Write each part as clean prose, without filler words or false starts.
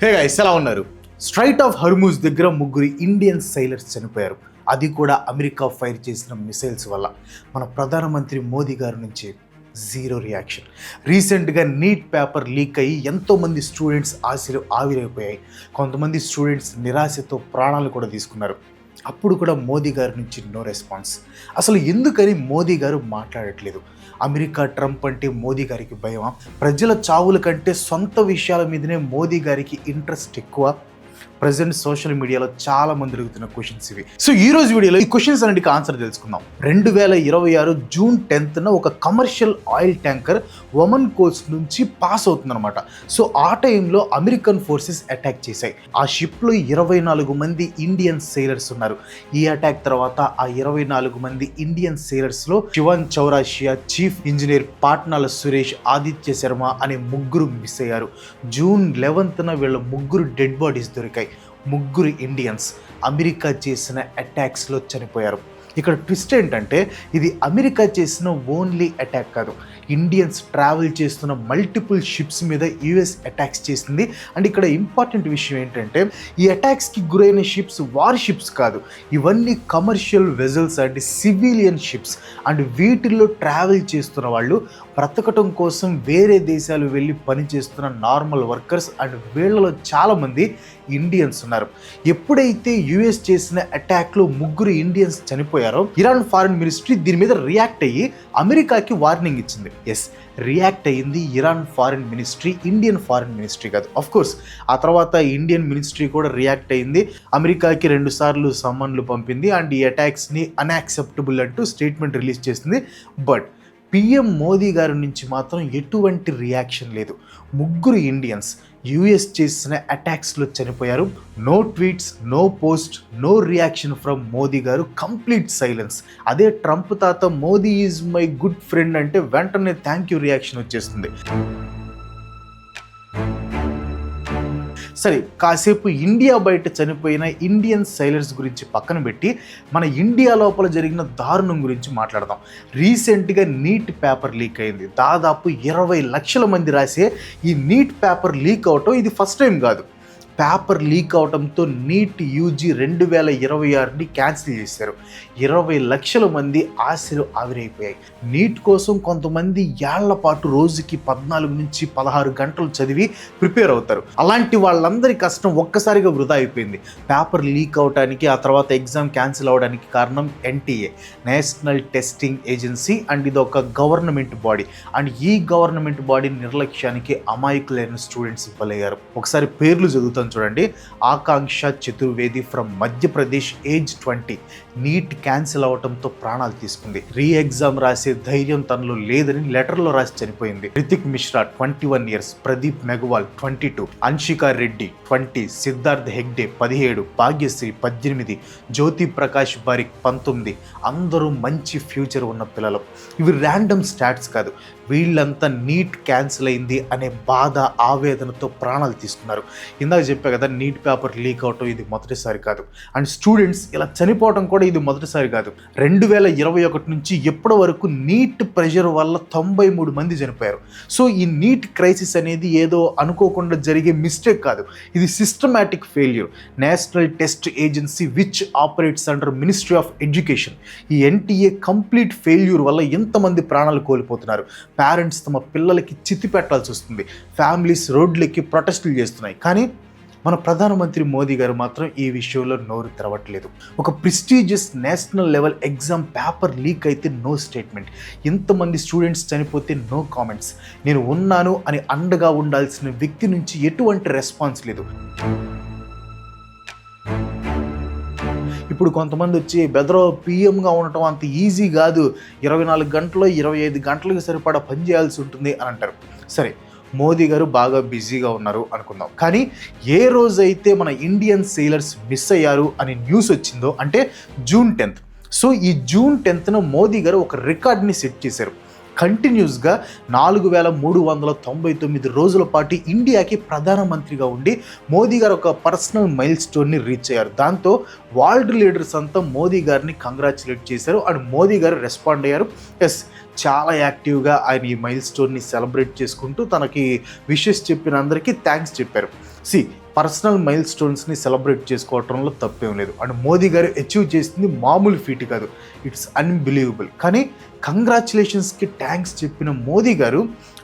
Hey guys, ఎలా ఉన్నారు? Straight of Hormuz దగ్గర ముగ్గురు ఇండియన్ సైలర్స్ చనిపోయారు. అది కూడా అమెరికా ఫైర్ చేసిన మిసైల్స్ వల్ల. మన ప్రధానమంత్రి మోదీ గారి నుంచి జీరో రియాక్షన్. రీసెంట్గా నీట్ పేపర్ లీక్ అయ్యి ఎంతోమంది స్టూడెంట్స్ ఆశలు ఆవిరైపోయాయి. కొంతమంది స్టూడెంట్స్ నిరాశతో ప్రాణాలు కూడా తీసుకున్నారు. అప్పుడు కూడా మోదీ గారి నుంచి నో రెస్పాన్స్. అసలు ఎందుకని మోదీ గారు మాట్లాడట్లేదు? అమెరికా, ట్రంప్ అంటే మోదీ గారికి భయమా? ప్రజల చావుల కంటే సొంత విషయాల మీదనే మోదీ గారికి ఇంట్రెస్ట్ ఎక్కువ? ప్రజెంట్ సోషల్ మీడియాలో చాలా మంది అడుగుతున్న క్వశ్చన్స్ ఇవి. సో ఈ రోజు వీడియోలో ఈ క్వశ్చన్స్ అన్నిటికీ ఆన్సర్ తెలుసుకుందాం. 2026 జూన్ 10న ఒక commercial oil tanker Oman Coast నుంచి పాస్ అవుతుందన్నమాట. సో ఆ టైంలో అమెరికన్ ఫోర్సెస్ అటాక్ చేశాయి. ఆ షిప్లో 24 మంది ఇండియన్ సెయిలర్స్ ఉన్నారు. ఈ అటాక్ తర్వాత ఆ 24 మంది ఇండియన్ సెయిలర్స్లో శివన్ చౌరాషియా, చీఫ్ ఇంజనీర్ పాట్నాల సురేష్, ఆదిత్య శర్మ అనే ముగ్గురు మిస్ అయ్యారు. జూన్ 11న వీళ్ళ ముగ్గురు డెడ్ బాడీస్ దొరికాయి. ముగ్గురు ఇండియన్స్ అమెరికా చేసిన అటాక్స్లో చనిపోయారు. ఇక్కడ ట్విస్ట్ ఏంటంటే ఇది అమెరికా చేసిన ఓన్లీ అటాక్ కాదు, ఇండియన్స్ ట్రావెల్ చేస్తున్న మల్టిపుల్ షిప్స్ మీద యుఎస్ అటాక్స్ చేసింది. అండ్ ఇక్కడ ఇంపార్టెంట్ విషయం ఏంటంటే ఈ అటాక్స్కి గురైన షిప్స్ వార్ షిప్స్ కాదు, ఇవన్నీ commercial vessels and civilian ships. And వీటిల్లో ట్రావెల్ చేస్తున్న వాళ్ళు బ్రతకటం కోసం వేరే దేశాలు వెళ్ళి పనిచేస్తున్న నార్మల్ వర్కర్స్. అండ్ వీళ్ళలో చాలామంది ఇండియన్స్ ఉన్నారు. ఎప్పుడైతే యుఎస్ చేసిన అటాక్లో ముగ్గురు ఇండియన్స్ చనిపోయారో ఇరాన్ ఫారెన్ మినిస్ట్రీ దీని మీద రియాక్ట్ అయ్యి అమెరికాకి వార్నింగ్ ఇచ్చింది. ఎస్, రియాక్ట్ అయ్యింది Iran foreign ministry, Indian foreign ministry కాదు. ఆఫ్ కోర్స్ ఆ తర్వాత ఇండియన్ మినిస్ట్రీ కూడా రియాక్ట్ అయ్యింది. అమెరికాకి 2 సార్లు సమ్మన్లు పంపింది అండ్ ఈ అటాక్స్ని అన్యాక్సెప్టబుల్ అంటూ స్టేట్మెంట్ రిలీజ్ చేసింది. బట్ పిఎం మోదీ గారి నుంచి మాత్రం ఎటువంటి రియాక్షన్ లేదు. ముగ్గురు ఇండియన్స్ యుఎస్ చేసిన అటాక్స్లో చనిపోయారు. No tweets, no post, no reaction from Modi గారు, కంప్లీట్ సైలెన్స్. అదే ట్రంప్ తాత Modi is my good friend అంటే వెంటనే థ్యాంక్ యూ రియాక్షన్ వచ్చేస్తుంది. సరే, కాసేపు ఇండియా బయట చనిపోయిన ఇండియన్ సైలర్స్ గురించి పక్కన పెట్టి మన ఇండియా లోపల జరిగిన దారుణం గురించి మాట్లాడదాం. రీసెంట్గా నీట్ పేపర్ లీక్ అయింది. దాదాపు 20 లక్షల మంది రాసే ఈ నీట్ పేపర్ లీక్ అవటం ఇది ఫస్ట్ టైం కాదు. పేపర్ లీక్ అవడంతో నీట్ యూజీ 2026ని క్యాన్సిల్ చేశారు. 20 లక్షల మంది ఆశలు ఆవిరైపోయాయి. నీట్ కోసం కొంతమంది ఏళ్ల పాటు రోజుకి 14 నుంచి 16 గంటలు చదివి ప్రిపేర్ అవుతారు. అలాంటి వాళ్ళందరి కష్టం ఒక్కసారిగా వృధా అయిపోయింది. పేపర్ లీక్ అవడానికి, ఆ తర్వాత ఎగ్జామ్ క్యాన్సిల్ అవడానికి కారణం NTA, national testing agency. And ఇది ఒక గవర్నమెంట్ బాడీ. అండ్ ఈ గవర్నమెంట్ బాడీ నిర్లక్ష్యానికి అమాయకులైన స్టూడెంట్స్ బలయ్యారు. ఒకసారి పేర్లు చదువుతాను చూడండి. Akanksha Chaturvedi from Madhya Pradesh, age 20, NEET cancel అవడంతో ప్రాణాలు తీసుకుంది. రీ ఎగ్జామ్ రాసే ధైర్యం తనలో లేదని లెటర్లో రాసి చనిపోయింది. రితిక్ మిశ్రా 21 ఇయర్స్, ప్రదీప్ మెగవాల్ 22, అన్షికా రెడ్డి 20, సిద్ధార్థ్ హెగ్డే 17, భాగ్యశ్రీ 18, జ్యోతి ప్రకాష్ బారిక్ 19. అందరూ మంచి ఫ్యూచర్ ఉన్న పిల్లలు. ఇవి ర్యాండమ్ స్టాట్స్ కాదు. వీళ్ళంతా నీట్ క్యాన్సిల్ అయింది అనే బాధ, ఆవేదనతో ప్రాణాలు తీసుకున్నారు. ఇందాక చెప్పా కదా, నీట్ పేపర్ లీక్ అవటం ఇది మొదటిసారి కాదు. అండ్ స్టూడెంట్స్ ఇలా చనిపోవటం కూడా ఇది మొదటిసారి కాదు. 2021 నుంచి ఎప్పటి వరకు నీట్ ప్రెషర్ వల్ల 93 మంది చనిపోయారు. సో ఈ నీట్ క్రైసిస్ అనేది ఏదో అనుకోకుండా జరిగే మిస్టేక్ కాదు, ఇది systematic failure. National test agency which operates under ministry of education, ఈ ఎన్టీఏ కంప్లీట్ ఫెయిల్యూర్ వల్ల ఎంతమంది ప్రాణాలు కోల్పోతున్నారు. పేరెంట్స్ తమ పిల్లలకి చిత్తి పెట్టాల్సి వస్తుంది. ఫ్యామిలీస్ రోడ్లెక్కి ప్రొటెస్టులు చేస్తున్నాయి. కానీ మన ప్రధానమంత్రి మోదీ గారు మాత్రం ఈ విషయంలో నోరు తెరవట్లేదు. ఒక prestigious national level exam paper leak అయితే నో స్టేట్మెంట్, ఇంతమంది స్టూడెంట్స్ చనిపోతే నో కామెంట్స్, నేను ఉన్నాను అని అండగా ఉండాల్సిన వ్యక్తి నుంచి ఎటువంటి రెస్పాన్స్ లేదు. ఇప్పుడు కొంతమంది వచ్చి బెదరో పీఎంగా ఉండటం అంత ఈజీ కాదు, 24 గంటలు 25 గంటలకు సరిపడా పని చేయాల్సి ఉంటుంది అని అంటారు. సరే, మోదీ గారు బాగా బిజీగా ఉన్నారు అనుకుందాం. కానీ ఏ రోజైతే మన ఇండియన్ సెయిలర్స్ మిస్ అయ్యారు అని న్యూస్ వచ్చిందో అంటే జూన్ 10th. సో ఈ జూన్ 10న మోదీ గారు ఒక రికార్డ్ని సెట్ చేశారు. కంటిన్యూస్గా 4399 రోజుల పాటు ఇండియాకి ప్రధానమంత్రిగా ఉండి మోదీ గారు ఒక పర్సనల్ మైల్ స్టోన్ని రీచ్ అయ్యారు. దాంతో వరల్డ్ లీడర్స్ అంతా మోదీ గారిని కంగ్రాచులేట్ చేశారు అండ్ మోదీ గారు రెస్పాండ్ అయ్యారు. ఎస్, చాలా యాక్టివ్గా ఆయన ఈ మైల్ స్టోన్ని సెలబ్రేట్ చేసుకుంటూ తనకి విషెస్ చెప్పిన అందరికీ థ్యాంక్స్ చెప్పారు. పర్సనల్ మైల్ స్టోన్స్ని సెలబ్రేట్ చేసుకోవటంలో తప్పేం లేదు. అండ్ మోదీ గారు అచీవ్ చేసింది మామూలు ఫీట్ కాదు, ఇట్స్ అన్బిలీవబుల్. కానీ కంగ్రాచులేషన్స్కి థ్యాంక్స్ చెప్పిన మోదీ గారు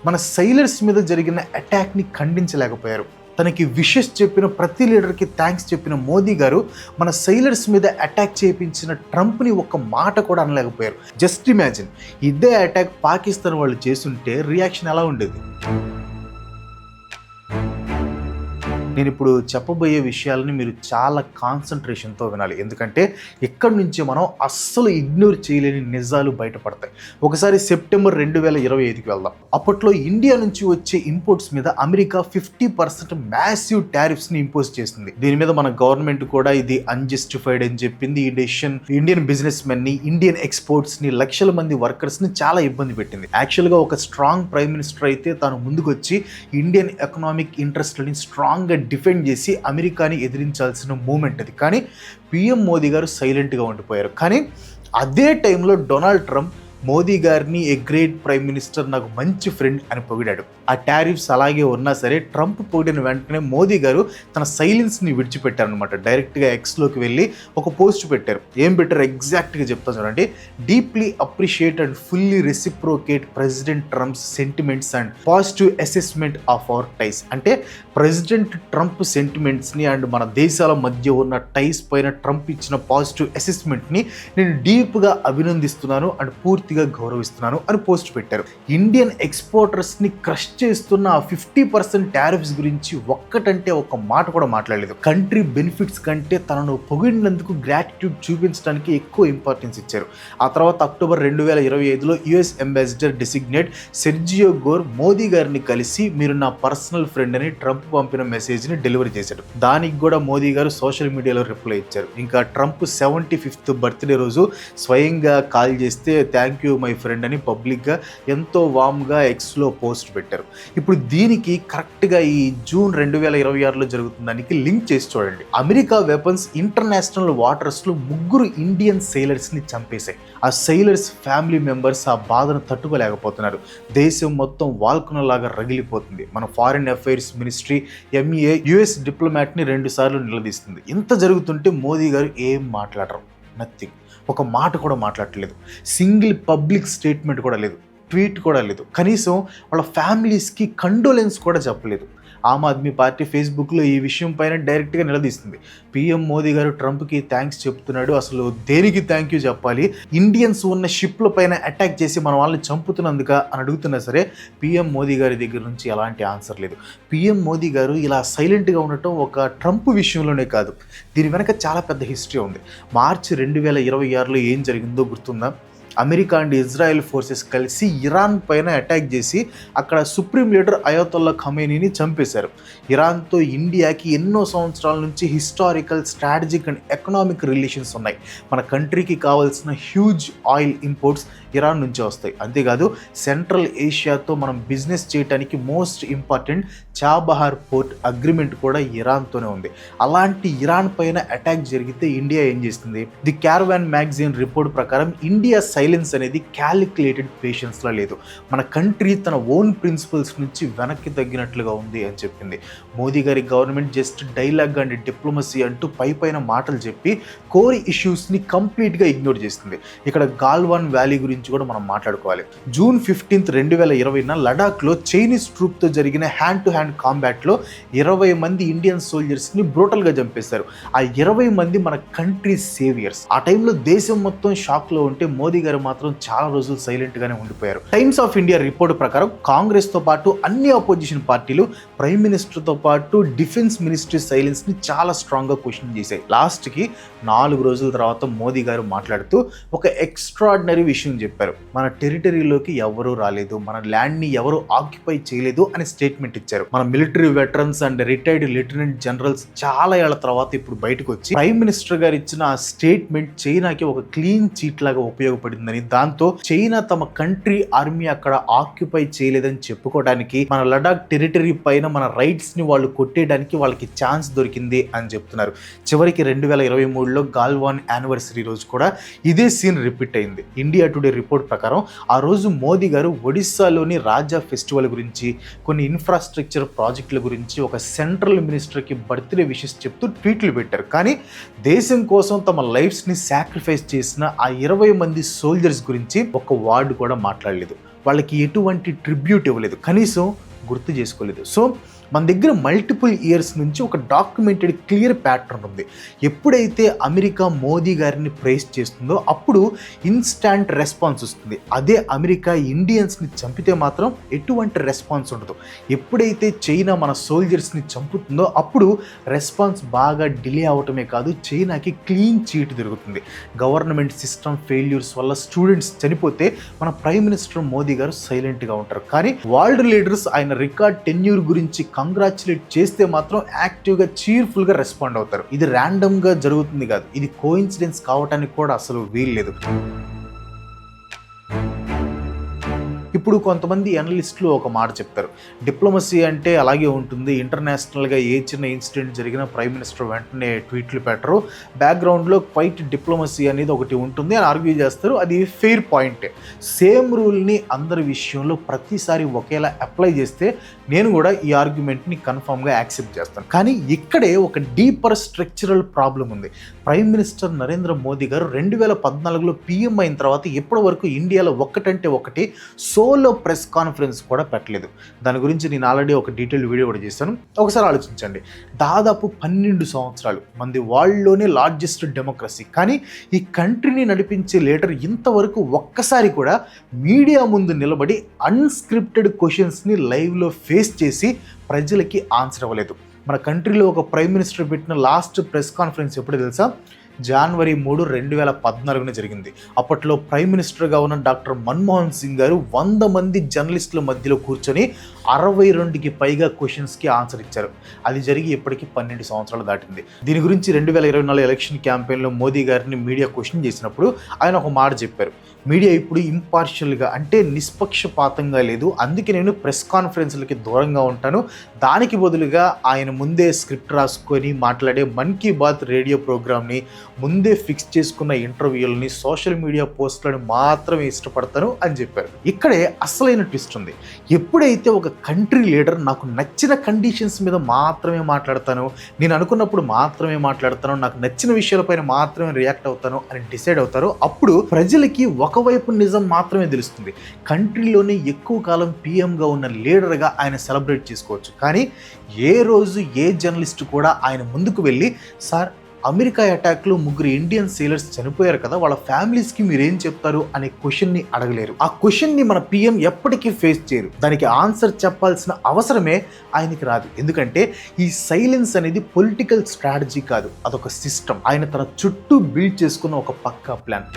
మన సైలర్స్ మీద జరిగిన అటాక్ని ఖండించలేకపోయారు. తనకి విషెస్ చెప్పిన ప్రతి లీడర్కి థ్యాంక్స్ చెప్పిన మోదీ గారు మన సైలర్స్ మీద అటాక్ చేయించిన ట్రంప్ని ఒక్క మాట కూడా అనలేకపోయారు. జస్ట్ ఇమాజిన్, ఇదే అటాక్ పాకిస్తాన్ వాళ్ళు చేస్తుంటే రియాక్షన్ ఎలా ఉండేది? నేను ఇప్పుడు చెప్పబోయే విషయాలని మీరు చాలా కాన్సన్ట్రేషన్తో వినాలి, ఎందుకంటే ఇక్కడి నుంచి మనం అస్సలు ఇగ్నోర్ చేయలేని నిజాలు బయటపడతాయి. ఒకసారి సెప్టెంబర్ 2025కి వెళ్దాం. అప్పట్లో ఇండియా నుంచి వచ్చే ఇంపోర్ట్స్ మీద అమెరికా 50% మ్యాసివ్ టారిఫ్స్ని ఇంపోజ్ చేసింది. దీని మీద మన గవర్నమెంట్ కూడా ఇది అన్జస్టిఫైడ్ అని చెప్పింది. ఈ డెసిషన్ ఇండియన్ బిజినెస్ మెన్ని, ఇండియన్ ఎక్స్పోర్ట్స్ని, లక్షల మంది వర్కర్స్ని చాలా ఇబ్బంది పెట్టింది. యాక్చువల్గా ఒక స్ట్రాంగ్ ప్రైమ్ మినిస్టర్ అయితే తాను ముందుకొచ్చి ఇండియన్ ఎకనామిక్ ఇంట్రెస్ట్లని స్ట్రాంగ్గా డిఫెండ్ చేసి అమెరికాని ఎదిరించాల్సిన మూమెంట్ అది. కానీ పిఎం మోదీ గారు సైలెంట్గా ఉండిపోయారు. కానీ అదే టైంలో డొనాల్డ్ ట్రంప్ మోదీ గారిని ఏ గ్రేట్ ప్రైమ్ మినిస్టర్, నాకు మంచి ఫ్రెండ్ అని పొగిడాడు. ఆ టారిఫ్స్ అలాగే ఉన్నా సరే ట్రంప్ పొగిడిన వెంటనే మోదీ గారు తన సైలెన్స్ని విడిచిపెట్టారనమాట. డైరెక్ట్గా ఎక్స్లోకి వెళ్ళి ఒక పోస్ట్ పెట్టారు. ఏం పెట్టారు ఎగ్జాక్ట్గా చెప్తాను చూడండి. Deeply appreciate and fully reciprocate president Trump's sentiments and positive assessment of our ties. అంటే ప్రెసిడెంట్ ట్రంప్ సెంటిమెంట్స్ని అండ్ మన దేశాల మధ్య ఉన్న టైస్ పైన ట్రంప్ ఇచ్చిన పాజిటివ్ అసెస్మెంట్ని నేను డీప్గా అభినందిస్తున్నాను అండ్ పూర్తిగా గౌరవిస్తున్నాను అని పోస్ట్ పెట్టారు. ఇండియన్ ఎక్స్పోర్టర్స్ని క్రష్ చేస్తున్న 50% టారిఫ్స్ గురించి ఒక్కటంటే ఒక్క మాట కూడా మాట్లాడలేదు. కంట్రీ బెనిఫిట్స్ కంటే తనను పొగిడినందుకు గ్రాటిట్యూడ్ చూపించడానికి ఎక్కువ ఇంపార్టెన్స్ ఇచ్చారు. ఆ తర్వాత అక్టోబర్ 2025లో US ambassador designate Sergio Gor Modi గారిని కలిసి మీరు నా పర్సనల్ ఫ్రెండ్ అని ట్రంప్ పంపిన మెసేజ్ని డెలివరీ చేశాడు. దానికి కూడా మోదీ గారు సోషల్ మీడియాలో రిప్లై ఇచ్చారు. ఇంకా ట్రంప్ 75th బర్త్డే రోజు స్వయంగా కాల్ చేస్తే థ్యాంక్ యూ మై ఫ్రెండ్ అని పబ్లిక్గా ఎంతో వామ్గా ఎక్స్లో పోస్ట్ పెట్టారు. ఇప్పుడు దీనికి కరెక్ట్గా ఈ జూన్ 2026లో జరుగుతున్న దానికి లింక్ చేసి చూడండి. అమెరికా వెపన్స్ ఇంటర్నేషనల్ వాటర్స్లో 3 ఇండియన్ సెయిలర్స్ని చంపేశాయి. ఆ సెయిలర్స్ ఫ్యామిలీ మెంబర్స్ ఆ బాధను తట్టుకోలేకపోతున్నారు. దేశం మొత్తం వాల్కనలాగా రగిలిపోతుంది. మన foreign affairs ministry MEA US డిప్లొమాట్ని 2 సార్లు నిలదీస్తుంది. ఇంత జరుగుతుంటే మోదీ గారు ఏం మాట్లాడరు, నథింగ్, ఒక మాట కూడా మాట్లాడలేదు. సింగిల్ పబ్లిక్ స్టేట్మెంట్ కూడా లేదు, ట్వీట్ కూడా లేదు, కనీసం వాళ్ళ ఫ్యామిలీస్కి కండోలెన్స్ కూడా చెప్పలేదు. ఆమ్ ఆద్మీ పార్టీ ఫేస్బుక్లో ఈ విషయం పైన డైరెక్ట్గా నిలదీస్తుంది. పిఎం మోదీ గారు ట్రంప్కి థ్యాంక్స్ చెప్తున్నాడు, అసలు దేనికి థ్యాంక్ యూ చెప్పాలి, ఇండియన్స్ ఉన్న షిప్ల పైన అటాక్ చేసి మన వాళ్ళని చంపుతున్నందుక అని అడుగుతున్నా సరే పిఎం మోదీ గారి దగ్గర నుంచి ఎలాంటి ఆన్సర్ లేదు. పిఎం మోదీ గారు ఇలా సైలెంట్గా ఉండటం ఒక ట్రంప్ విషయంలోనే కాదు, దీని వెనక చాలా పెద్ద హిస్టరీ ఉంది. మార్చి 2026లో ఏం జరిగిందో గుర్తుందా? అమెరికా అండ్ ఇజ్రాయెల్ ఫోర్సెస్ కలిసి ఇరాన్ పైన అటాక్ చేసి అక్కడ సుప్రీం లీడర్ అయాతొల్లా ఖమేనీని చంపేశారు. ఇరాన్తో ఇండియాకి ఎన్నో సంవత్సరాల నుంచి historical, strategic and economic relations ఉన్నాయి. మన కంట్రీకి కావాల్సిన హ్యూజ్ ఆయిల్ ఇంపోర్ట్స్ ఇరాన్ నుంచే వస్తాయి. అంతేకాదు సెంట్రల్ ఏషియాతో మనం బిజినెస్ చేయడానికి most important Chabahar port agreement కూడా ఇరాన్తోనే ఉంది. అలాంటి ఇరాన్ పైన అటాక్ జరిగితే ఇండియా ఏం చేస్తుంది? ది క్యారవాన్ మ్యాగజైన్ రిపోర్ట్ ప్రకారం ఇండియా సైలెన్స్ అనేది క్యాలిక్యులేటెడ్ పేషెన్స్లా లేదు, మన కంట్రీ తన ఓన్ ప్రిన్సిపల్స్ నుంచి వెనక్కి తగ్గినట్లుగా ఉంది అని చెప్పింది. మోదీ గారి government just dialogue and diplomacy అంటూ పైన మాటలు చెప్పి కోర్ ఇష్యూస్ని కంప్లీట్గా ఇగ్నోర్ చేస్తుంది. ఇక్కడ గాల్వాన్ వ్యాలీ గురించి కూడా మనం మాట్లాడుకోవాలి. జూన్ 15, 2020 లడాఖ్లో చైనీస్ ట్రూప్తో జరిగిన హ్యాండ్ టు హ్యాండ్ కాంబాట్లో 20 మంది ఇండియన్ సోల్జర్స్ని బ్రూటల్గా చంపేశారు. ఆ 20 మంది మన కంట్రీ సేవియర్స్. ఆ టైంలో దేశం మొత్తం షాక్లో ఉంటే మోదీ గారు మాత్రం చాలా రోజులు సైలెంట్గానే ఉండిపోయారు. టైమ్స్ ఆఫ్ ఇండియా రిపోర్ట్ ప్రకారం కాంగ్రెస్తో పాటు అన్ని అపోజిషన్ పార్టీలు ప్రైమ్ మినిస్టర్తో పాటు డిఫెన్స్ మినిస్ట్రీ సైలెన్స్ని చాలా స్ట్రాంగ్గా క్వశ్చన్ చేశాయి. లాస్ట్కి 4 రోజుల తర్వాత మోదీ గారు మాట్లాడుతూ ఒక ఎక్స్ట్రాడినరీ విషయం చెప్పారు. మన టెరిటరీలోకి ఎవరూ రాలేదు, మన ల్యాండ్ని ఎవరు ఆక్యుపై చేయలేదు అని స్టేట్మెంట్ ఇచ్చారు. మన military veterans and retired lieutenant generals చాలా ఏళ్ల తర్వాత ఇప్పుడు బయటకు వచ్చి ప్రైమ్ మినిస్టర్ గారు ఇచ్చిన ఆ స్టేట్మెంట్ చైనాకి ఒక క్లీన్ చీట్ లాగా ఉపయోగపడిందని ఉంటుందని, దాంతో చైనా తమ కంట్రీ ఆర్మీ అక్కడ ఆక్యుపై చేయలేదని చెప్పుకోవడానికి, మన లడాక్ టెరిటరీ పైన మన రైట్స్ ని వాళ్ళు కొట్టేయడానికి వాళ్ళకి ఛాన్స్ దొరికింది అని చెప్తున్నారు. చివరికి 2023లో గాల్వాన్ యానివర్సరీ రోజు కూడా ఇదే సీన్ రిపీట్ అయింది. ఇండియా టుడే రిపోర్ట్ ప్రకారం ఆ రోజు మోదీ గారు ఒడిస్సాలోని రాజా ఫెస్టివల్ గురించి, కొన్ని ఇన్ఫ్రాస్ట్రక్చర్ ప్రాజెక్టుల గురించి ఒక సెంట్రల్ మినిస్టర్కి బర్త్డే విషెస్ చెప్తూ ట్వీట్లు పెట్టారు. కానీ దేశం కోసం తమ లైఫ్స్ని సాక్రిఫైస్ చేసిన ఆ 20 మంది సోల్జర్స్ గురించి ఒక వర్డ్ కూడా మాట్లాడలేదు. వాళ్ళకి ఎటువంటి ట్రిబ్యూట్ ఇవ్వలేదు, కనీసం గుర్తు చేసుకోలేదు. సో మన దగ్గర మల్టిపుల్ ఇయర్స్ నుంచి ఒక డాక్యుమెంటెడ్ క్లియర్ ప్యాటర్న్ ఉంది. ఎప్పుడైతే అమెరికా మోదీ గారిని ప్రైజ్ చేస్తుందో అప్పుడు ఇన్స్టాంట్ రెస్పాన్స్ వస్తుంది. అదే అమెరికా ఇండియన్స్ని చంపితే మాత్రం ఎటువంటి రెస్పాన్స్ ఉండదు. ఎప్పుడైతే చైనా మన సోల్జర్స్ని చంపుతుందో అప్పుడు రెస్పాన్స్ బాగా డిలే అవటమే కాదు, చైనాకి క్లీన్ చీట్ దొరుకుతుంది. గవర్నమెంట్ సిస్టమ్ ఫెయిల్యూర్స్ వల్ల స్టూడెంట్స్ చనిపోతే మన ప్రైమ్ మినిస్టర్ మోదీ గారు సైలెంట్గా ఉంటారు. కానీ వరల్డ్ లీడర్స్ ఆయన రికార్డ్ టెన్యూర్ గురించి కంగ్రాచులేట్ చేస్తే మాత్రం యాక్టివ్గా చీర్ఫుల్గా రెస్పాండ్ అవుతారు. ఇది ర్యాండమ్గా జరుగుతుంది కాదు, ఇది కోఇన్సిడెన్స్ కావటానికి కూడా అసలు వీల్లేదు. ఇప్పుడు కొంతమంది అనలిస్టులు ఒక మాట చెప్తారు, డిప్లొమసీ అంటే అలాగే ఉంటుంది, ఇంటర్నేషనల్గా ఏ చిన్న ఇన్సిడెంట్ జరిగినా ప్రైమ్ మినిస్టర్ వెంటనే ట్వీట్లు పెట్టరు, బ్యాక్గ్రౌండ్లో క్వైట్ డిప్లొమసీ అనేది ఒకటి ఉంటుంది అని ఆర్గ్యూ చేస్తారు. అది ఫెయిర్ పాయింటే. సేమ్ రూల్ని అందరి విషయంలో ప్రతిసారి ఒకేలా అప్లై చేస్తే నేను కూడా ఈ ఆర్గ్యుమెంట్ని కన్ఫామ్గా యాక్సెప్ట్ చేస్తాను. కానీ ఇక్కడే ఒక డీపర్ స్ట్రక్చరల్ ప్రాబ్లం ఉంది. ప్రైమ్ మినిస్టర్ నరేంద్ర మోదీ గారు 2014లో పీఎం అయిన తర్వాత ఇప్పటి వరకు ఇండియాలో ఒక్కటంటే ఒకటి సోలో ప్రెస్ కాన్ఫరెన్స్ కూడా పెట్టలేదు. దాని గురించి నేను ఆల్రెడీ ఒక డీటెయిల్ వీడియో కూడా చేశాను, ఒకసారి ఆలోచించండి. దాదాపు 12 సంవత్సరాలు మంది వరల్డ్లోనే లార్జెస్ట్ డెమోక్రసీ, కానీ ఈ కంట్రీని నడిపించే లీడర్ ఇంతవరకు ఒక్కసారి కూడా మీడియా ముందు నిలబడి అన్స్క్రిప్టెడ్ క్వశ్చన్స్ని లైవ్లో ఫేస్ చేసి ప్రజలకి ఆన్సర్ ఇవ్వలేదు. మన కంట్రీలో ఒక ప్రైమ్ మినిస్టర్ పెట్టిన లాస్ట్ ప్రెస్ కాన్ఫరెన్స్ ఎప్పుడు తెలుసా? జనవరి 3, 2014 జరిగింది. అప్పట్లో ప్రైమ్ మినిస్టర్గా ఉన్న డాక్టర్ మన్మోహన్ సింగ్ గారు 100 మంది జర్నలిస్టుల మధ్యలో కూర్చొని 62కి పైగా క్వశ్చన్స్కి ఆన్సర్ ఇచ్చారు. అది జరిగి ఇప్పటికీ 12 సంవత్సరాలు దాటింది. దీని గురించి 2024 ఎలక్షన్ క్యాంపెయిన్లో మోదీ గారిని మీడియా క్వశ్చన్ చేసినప్పుడు ఆయన ఒక మాట చెప్పారు, మీడియా ఇప్పుడు ఇంపార్షియల్గా అంటే నిష్పక్షపాతంగా లేదు, అందుకే నేను ప్రెస్ కాన్ఫరెన్స్లకి దూరంగా ఉంటాను. దానికి బదులుగా ఆయన ముందే స్క్రిప్ట్ రాసుకొని మాట్లాడే మన్ కీ బాత్ రేడియో ప్రోగ్రామ్ని, ముందే ఫిక్స్ చేసుకున్న ఇంటర్వ్యూలని, సోషల్ మీడియా పోస్టులను మాత్రమే ఇష్టపడతాను అని చెప్పారు. ఇక్కడే అసలైన ట్విస్ట్ ఉంది. ఎప్పుడైతే ఒక కంట్రీ లీడర్ నాకు నచ్చిన కండిషన్స్ మీద మాత్రమే మాట్లాడతాను, నేను అనుకున్నప్పుడు మాత్రమే మాట్లాడతాను, నాకు నచ్చిన విషయాలపైన మాత్రమే రియాక్ట్ అవుతాను అని డిసైడ్ అవుతారో అప్పుడు ప్రజలకి ఒకవైపు నిజం మాత్రమే తెలుస్తుంది. కంట్రీలోనే ఎక్కువ కాలం పీఎంగా ఉన్న లీడర్గా ఆయన సెలబ్రేట్ చేసుకోవచ్చు. కానీ ఏ రోజు ఏ జర్నలిస్ట్ కూడా ఆయన ముందుకు వెళ్ళి, సార్ అమెరికా అటాక్లో 3 ఇండియన్ సేలర్స్ చనిపోయారు కదా, వాళ్ళ ఫ్యామిలీస్కి మీరేం చెప్తారు అనే క్వశ్చన్ని అడగలేరు. ఆ క్వశ్చన్ని మన పీఎం ఎప్పటికీ ఫేస్ చేయరు. దానికి ఆన్సర్ చెప్పాల్సిన అవసరమే ఆయనకి రాదు. ఎందుకంటే ఈ సైలెన్స్ అనేది పొలిటికల్ స్ట్రాటజీ కాదు, అదొక సిస్టమ్. ఆయన తన చుట్టూ బిల్డ్ చేసుకున్న ఒక పక్కా ప్లాన్.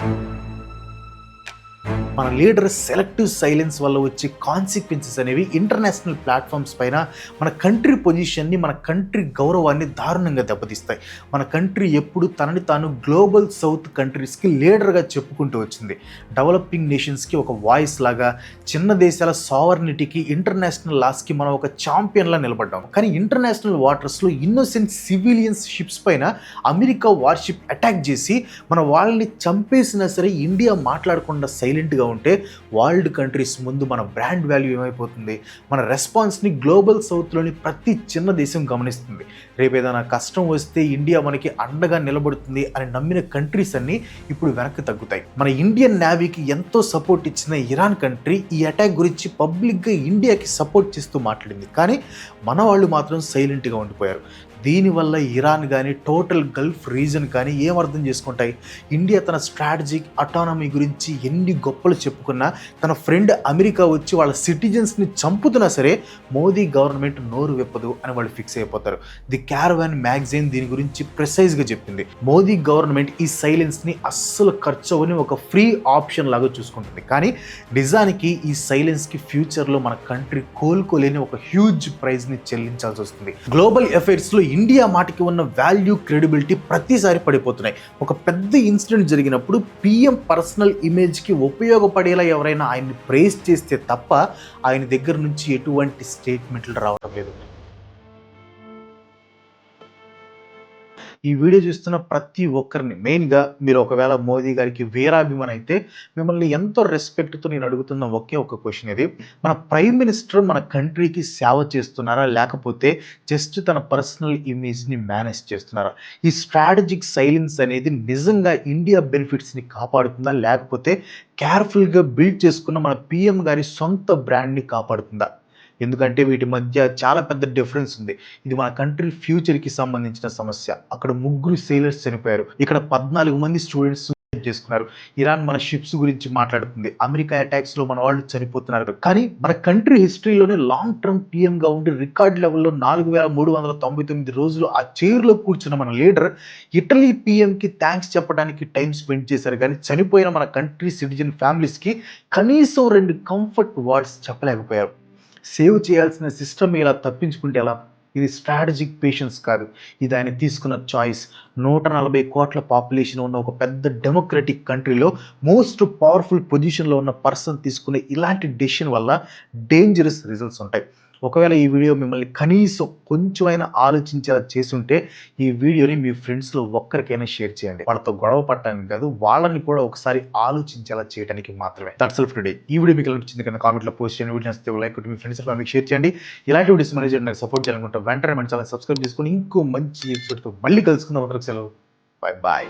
మన లీడర్ సెలెక్టివ్ సైలెన్స్ వల్ల వచ్చే కాన్సిక్వెన్సెస్ అనేవి ఇంటర్నేషనల్ ప్లాట్ఫామ్స్ పైన మన కంట్రీ పొజిషన్ని, మన కంట్రీ గౌరవాన్ని దారుణంగా దెబ్బతీస్తాయి. మన కంట్రీ ఎప్పుడు తనని తాను గ్లోబల్ సౌత్ కంట్రీస్కి లీడర్గా చెప్పుకుంటూ వచ్చింది. డెవలపింగ్ నేషన్స్కి ఒక వాయిస్ లాగా, చిన్న దేశాల సావర్నిటీకి, ఇంటర్నేషనల్ లాస్కి మనం ఒక ఛాంపియన్లా నిలబడ్డాం. కానీ ఇంటర్నేషనల్ వాటర్స్లో ఇన్నోసెంట్ సివిలియన్స్ షిప్స్ పైన అమెరికా వార్షిప్ అటాక్ చేసి మన వాళ్ళని చంపేసినా సరే ఇండియా మాట్లాడకుండా సైలెంట్గా ఉంటే వరల్డ్ కంట్రీస్ ముందు మన బ్రాండ్ వాల్యూ ఏమైపోతుంది? మన రెస్పాన్స్ని గ్లోబల్ సౌత్లోని ప్రతి చిన్న దేశం గమనిస్తుంది. రేపు ఏదైనా కష్టం వస్తే ఇండియా మనకి అండగా నిలబడుతుంది అని నమ్మిన కంట్రీస్ అన్నీ ఇప్పుడు వెనక్కి తగ్గుతాయి. మన ఇండియన్ నేవీకి ఎంతో సపోర్ట్ ఇచ్చిన ఇరాన్ కంట్రీ ఈ అటాక్ గురించి పబ్లిక్గా ఇండియాకి సపోర్ట్ చేస్తూ మాట్లాడింది. కానీ మన వాళ్ళు మాత్రం సైలెంట్గా ఉండిపోయారు. దీనివల్ల ఇరాన్ కానీ టోటల్ గల్ఫ్ రీజన్ కానీ ఏం అర్థం చేసుకుంటాయి? ఇండియా తన స్ట్రాటజిక్ అటానమీ గురించి ఎన్ని గొప్పలు చెప్పుకున్నా తన ఫ్రెండ్ అమెరికా వచ్చి వాళ్ళ సిటిజన్స్ని చంపుతున్నా సరే మోదీ గవర్నమెంట్ నోరు విప్పదు అని వాళ్ళు ఫిక్స్ అయిపోతారు. ది క్యారవాన్ మ్యాగజైన్ దీని గురించి ప్రిసైజ్గా చెప్పింది. మోదీ గవర్నమెంట్ ఈ సైలెన్స్ని అస్సలు ఖర్చు అవని ఒక ఫ్రీ ఆప్షన్ లాగా చూసుకుంటుంది. కానీ నిజానికి ఈ సైలెన్స్కి ఫ్యూచర్లో మన కంట్రీ కోలుకోలేని ఒక హ్యూజ్ ప్రైజ్ని చెల్లించాల్సి వస్తుంది. గ్లోబల్ అఫైర్స్లో ఇండియా మాటకి ఉన్న వాల్యూ క్రెడిబిలిటీ ప్రతిసారి పడిపోతున్నాయి. ఒక పెద్ద ఇన్సిడెంట్ జరిగినప్పుడు పీఎం పర్సనల్ ఇమేజ్కి ఉపయోగపడేలా ఎవరైనా ఆయన్ని ప్రేస్ చేస్తే తప్ప ఆయన దగ్గర నుంచి ఎటువంటి స్టేట్మెంట్లు రావడం లేదు. ఈ వీడియో చూస్తున్న ప్రతి ఒక్కరిని, మెయిన్గా మీరు ఒకవేళ మోదీ గారికి వీరాభిమాని అయితే మిమ్మల్ని ఎంతో రెస్పెక్ట్తో నేను అడుగుతున్న ఒకే ఒక క్వశ్చన్ ఇది: మన ప్రైమ్ మినిస్టర్ మన కంట్రీకి సేవ చేస్తున్నారా, లేకపోతే జస్ట్ తన పర్సనల్ ఇమేజ్ని మేనేజ్ చేస్తున్నారా? ఈ స్ట్రాటజిక్ సైలెన్స్ అనేది నిజంగా ఇండియా బెనిఫిట్స్ని కాపాడుతుందా, లేకపోతే కేర్ఫుల్గా బిల్డ్ చేసుకున్న మన పిఎం గారి సొంత బ్రాండ్ని కాపాడుతుందా? ఎందుకంటే వీటి మధ్య చాలా పెద్ద డిఫరెన్స్ ఉంది. ఇది మన కంట్రీ ఫ్యూచర్కి సంబంధించిన సమస్య. అక్కడ 3 సేలర్స్ చనిపోయారు, ఇక్కడ 14 మంది స్టూడెంట్స్ సూసైడ్ చేసుకున్నారు. ఇరాన్ మన షిప్స్ గురించి మాట్లాడుతుంది, అమెరికా అటాక్స్లో మన వాళ్ళు చనిపోతున్నారు. కానీ మన కంట్రీ హిస్టరీలోనే లాంగ్ టర్మ్ పిఎంగా ఉండి రికార్డ్ లెవెల్లో 4399 రోజులు ఆ చైర్లో కూర్చున్న మన లీడర్ ఇటలీ పిఎంకి థ్యాంక్స్ చెప్పడానికి టైం స్పెండ్ చేశారు. కానీ చనిపోయిన మన కంట్రీ సిటిజన్ ఫ్యామిలీస్కి కనీసం 2 కంఫర్ట్ వర్డ్స్ చెప్పలేకపోయారు. సేవ్ చేయాల్సిన సిస్టమ్ ఇలా తప్పించుకుంటే ఎలా? ఇది స్ట్రాటజిక్ పేషెన్స్ కాదు, ఇది ఆయన తీసుకున్న చాయిస్. 140 కోట్ల పాపులేషన్ ఉన్న ఒక పెద్ద డెమోక్రటిక్ కంట్రీలో మోస్ట్ పవర్ఫుల్ పొజిషన్లో ఉన్న పర్సన్ తీసుకునే ఇలాంటి డెసిషన్ వల్ల డేంజరస్ రిజల్ట్స్ ఉంటాయి. ఒకవేళ ఈ వీడియో మిమ్మల్ని కనీసం కొంచెమైనా ఆలోచించేలా చేసుంటే ఈ వీడియోని మీ ఫ్రెండ్స్లో ఒక్కరికైనా షేర్ చేయండి. వాళ్ళతో గొడవ పడటానికి కాదు, వాళ్ళని కూడా ఒకసారి ఆలోచించేలా చేయడానికి మాత్రమే. That's all for today. ఈ వీడియో మీకు నచ్చింది కన్నా కామెంట్లో పోస్ట్ చేయండి. వీడియో నచ్చితే లైక్ కొట్టి మీ ఫ్రెండ్స్ మీకు షేర్ చేయండి. ఇలాంటి వీడియోస్ మేనేజ్ చేయడానికి సపోర్ట్ చేయాలనుకుంటే వెంటనే మన ఛానల్ సబ్స్క్రైబ్ చేసుకొని ఇంకో మంచి ఎపిసోడ్తో మళ్ళీ కలుసుకుందాం. అందరికి సెలవు. Bye bye.